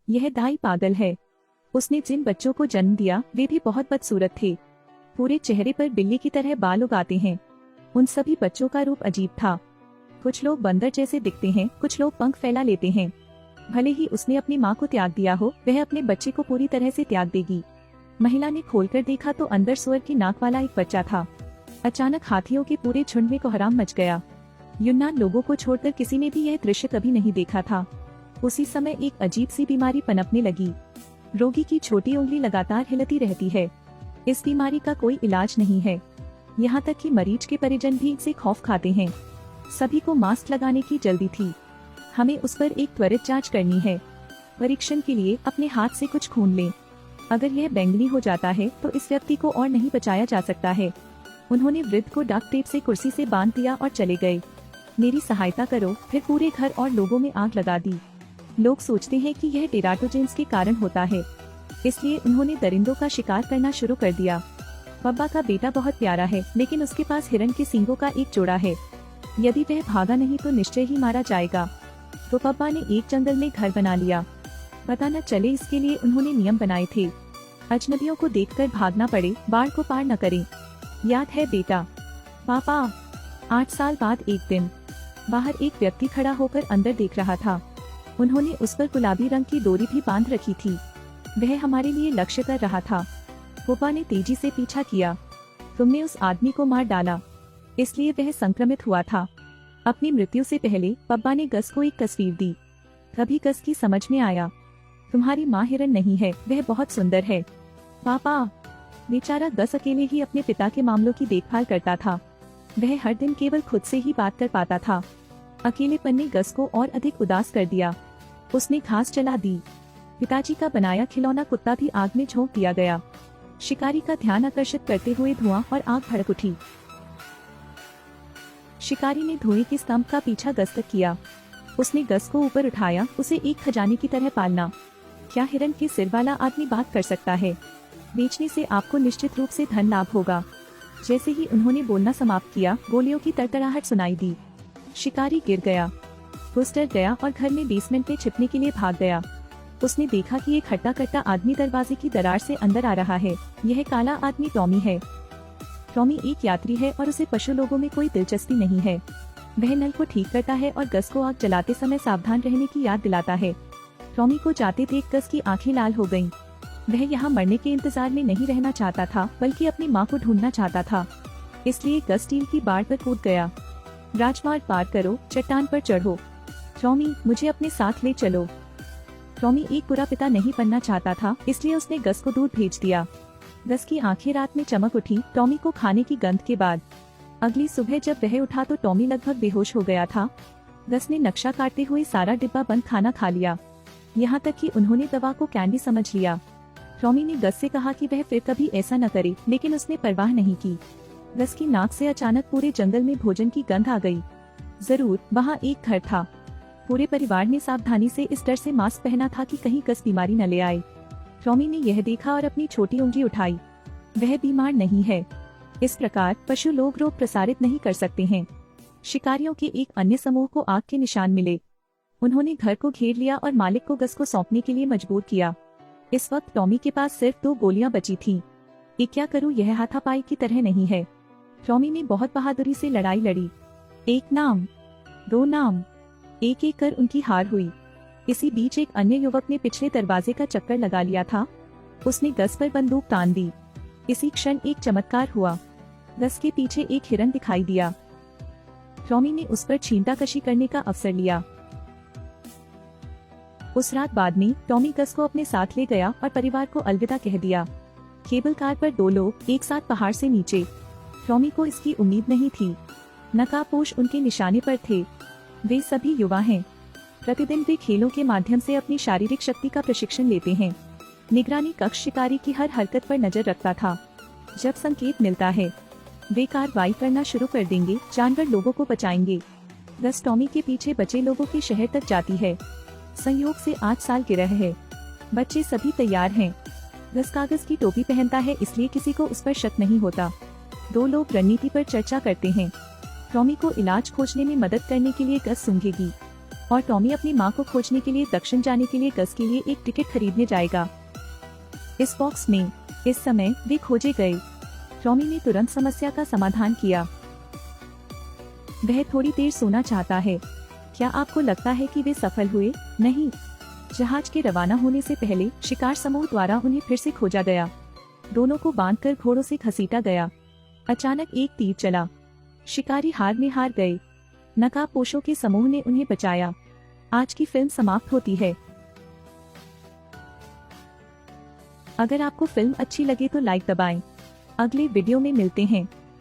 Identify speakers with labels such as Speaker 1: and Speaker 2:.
Speaker 1: यह दाई पागल है। उसने जिन बच्चों को जन्म दिया वे भी बहुत बदसूरत थे। पूरे चेहरे पर बिल्ली की तरह बाल उगाते हैं। उन सभी बच्चों का रूप अजीब था। कुछ लोग बंदर जैसे दिखते हैं, कुछ लोग पंख फैला लेते हैं। भले ही उसने अपनी माँ को त्याग दिया हो, वह अपने बच्चे को पूरी तरह से त्याग देगी। महिला ने खोलकर देखा तो अंदर सुअर की नाक वाला एक बच्चा था। अचानक हाथियों के पूरे झुंड में कोहराम मच गया। यूनान लोगों को छोड़कर किसी ने भी यह दृश्य कभी नहीं देखा था। उसी समय एक अजीब सी बीमारी पनपने लगी। रोगी की छोटी उंगली लगातार हिलती रहती है। इस बीमारी का कोई इलाज नहीं है। यहाँ तक कि मरीज के परिजन भी इससे खौफ खाते हैं। सभी को मास्क लगाने की जल्दी थी। हमें उस पर एक त्वरित जांच करनी है। परीक्षण के लिए अपने हाथ से कुछ खून लें। अगर यह बैंगनी हो जाता है तो इस व्यक्ति को और नहीं बचाया जा सकता है। उन्होंने वृद्ध को डक्ट टेप से कुर्सी से बांध दिया और चले गए। मेरी सहायता करो। फिर पूरे घर और लोगों में आग लगा दी। लोग सोचते हैं कि यह टेराटोजेंस के कारण होता है, इसलिए उन्होंने दरिंदों का शिकार करना शुरू कर दिया। पब्बा का बेटा बहुत प्यारा है, लेकिन उसके पास हिरण के सींगों का एक जोड़ा है। यदि वह भागा नहीं तो निश्चय ही मारा जाएगा। तो पब्बा ने एक जंगल में घर बना लिया। पता न चले इसके लिए उन्होंने नियम बनाए थे। अजनबियों को देखकर भागना पड़े, बाढ़ को पार न करें। याद है बेटा? पापा। 8 साल बाद एक दिन बाहर एक व्यक्ति खड़ा होकर अंदर देख रहा था। उन्होंने उस पर गुलाबी रंग की डोरी भी बांध रखी थी। वह हमारे लिए लक्ष्य कर रहा था। पोपा ने तेजी से पीछा किया। तुमने उस आदमी को मार डाला, इसलिए वह संक्रमित हुआ था। अपनी मृत्यु से पहले पब्बा ने गस को एक तस्वीर दी। तभी गस की समझ में आया, तुम्हारी माँ हिरन नहीं है, वह बहुत सुंदर है। पापा। बेचारा गस अकेले ही अपने पिता के मामलों की देखभाल करता था। वह हर दिन केवल खुद से ही बात कर पाता था। अकेलेपन ने गस को और अधिक उदास कर दिया। उसने घास जला दी। पिताजी का बनाया खिलौना कुत्ता भी आग में झोंक दिया गया। शिकारी का ध्यान आकर्षित करते हुए धुआं और आग भड़क उठी। शिकारी ने धुएं के स्तंभ का पीछा गस तक किया। उसने गस को ऊपर उठाया, उसे एक खजाने की तरह पालना। क्या हिरन के सिर वाला आदमी बात कर सकता है? बेचने से आपको निश्चित रूप से धन लाभ होगा। जैसे ही उन्होंने बोलना समाप्त किया, गोलियों की तड़तड़ाहट सुनाई दी। शिकारी गिर गया। घुस डर गया और घर में बेसमेंट में छिपने के लिए भाग गया। उसने देखा कि एक हट्टा कट्टा आदमी दरवाजे की दरार से अंदर आ रहा है। यह काला आदमी टॉमी है। टॉमी एक यात्री है और उसे पशु लोगों में कोई दिलचस्पी नहीं है। वह नल को ठीक करता है और गस को आग जलाते समय सावधान रहने की याद दिलाता है। टॉमी को जाते देख गस की आंखें लाल हो गईं। वह यहाँ मरने के इंतजार में नहीं रहना चाहता था, बल्कि अपनी माँ को ढूंढना चाहता था। इसलिए गस स्टील की बाढ़ पर कूद गया। राजमार्ग पार करो, चट्टान पर चढ़ो। टॉमी, मुझे अपने साथ ले चलो। टॉमी एक बुरा पिता नहीं बनना चाहता था, इसलिए उसने गस को दूर भेज दिया। गस की आंखें रात में चमक उठी, टॉमी को खाने की गंध के बाद। अगली सुबह जब वह उठा तो टॉमी लगभग बेहोश हो गया था। गस ने नक्शा काटते हुए सारा डिब्बा बंद खाना खा लिया, यहाँ तक कि उन्होंने दवा को कैंडी समझ लिया। टॉमी ने गस से कहा कि वह फिर कभी ऐसा न करे, लेकिन उसने परवाह नहीं की। गस की नाक से अचानक पूरे जंगल में भोजन की गंध आ गई। जरूर वहाँ एक घर था। पूरे परिवार ने सावधानी से इस डर से मास्क पहना था कि कहीं गस बीमारी न ले आए। टॉमी ने यह देखा और अपनी छोटी उंगली उठाई। वह बीमार नहीं है। इस प्रकार पशु लोग रोग प्रसारित नहीं कर सकते हैं। शिकारियों के एक अन्य समूह को आग के निशान मिले। उन्होंने घर को घेर लिया और मालिक को गस को सौंपने के लिए मजबूर किया। इस वक्त टॉमी के पास सिर्फ 2 गोलियां बची थीं। एक क्या करूं, यह हाथापाई की तरह नहीं है। टॉमी ने बहुत बहादुरी से लड़ाई लड़ी। 1 नाम, 2 नाम, एक एक कर उनकी हार हुई। इसी बीच एक अन्य युवक ने पिछले दरवाजे का चक्कर लगा लिया था। उसने गस पर बंदूक तान दी। इसी क्षण एक चमत्कार हुआ। गस के पीछे एक हिरन दिखाई दिया। टॉमी ने उस पर छींटाकशी करने का अवसर लिया। उस रात बाद में टॉमी गस को अपने साथ ले गया और परिवार को अलविदा कह दिया। केबल कार पर 2 लोग एक साथ पहाड़ से नीचे। टॉमी को इसकी उम्मीद नहीं थी। नकाबपोश उनके निशाने पर थे। वे सभी युवा हैं। प्रतिदिन वे खेलों के माध्यम से अपनी शारीरिक शक्ति का प्रशिक्षण लेते हैं। निगरानी कक्ष शिकारी की हर हरकत पर नजर रखता था। जब संकेत मिलता है वे कार्रवाई करना शुरू कर देंगे। जानवर लोगों को बचाएंगे। गस टॉमी के पीछे बचे लोगों के शहर तक जाती है। संयोग से 8 साल गिरह है। बच्चे सभी तैयार हैं। गस कागज की टोपी पहनता है, इसलिए किसी को उस पर शक नहीं होता। 2 लोग रणनीति पर चर्चा करते हैं। टॉमी को इलाज खोजने में मदद करने के लिए गस सूंघेगी। और टॉमी अपनी माँ को खोजने के लिए दक्षिण जाने के लिए गस के लिए एक टिकट खरीदने जाएगा। इस बॉक्स में इस समय वे खोजे गए। टॉमी ने तुरंत समस्या का समाधान किया। वह थोड़ी देर सोना चाहता है। क्या आपको लगता है कि वे सफल हुए? नहीं। जहाज के रवाना होने से पहले शिकार समूह द्वारा उन्हें फिर से खोजा गया। दोनों को बांधकर घोड़ों से घसीटा गया। अचानक एक तीर चला। शिकारी हार में हार गए। नकाबपोशों के समूह ने उन्हें बचाया। आज की फिल्म समाप्त होती है। अगर आपको फिल्म अच्छी लगे तो लाइक दबाएं। अगले वीडियो में मिलते हैं।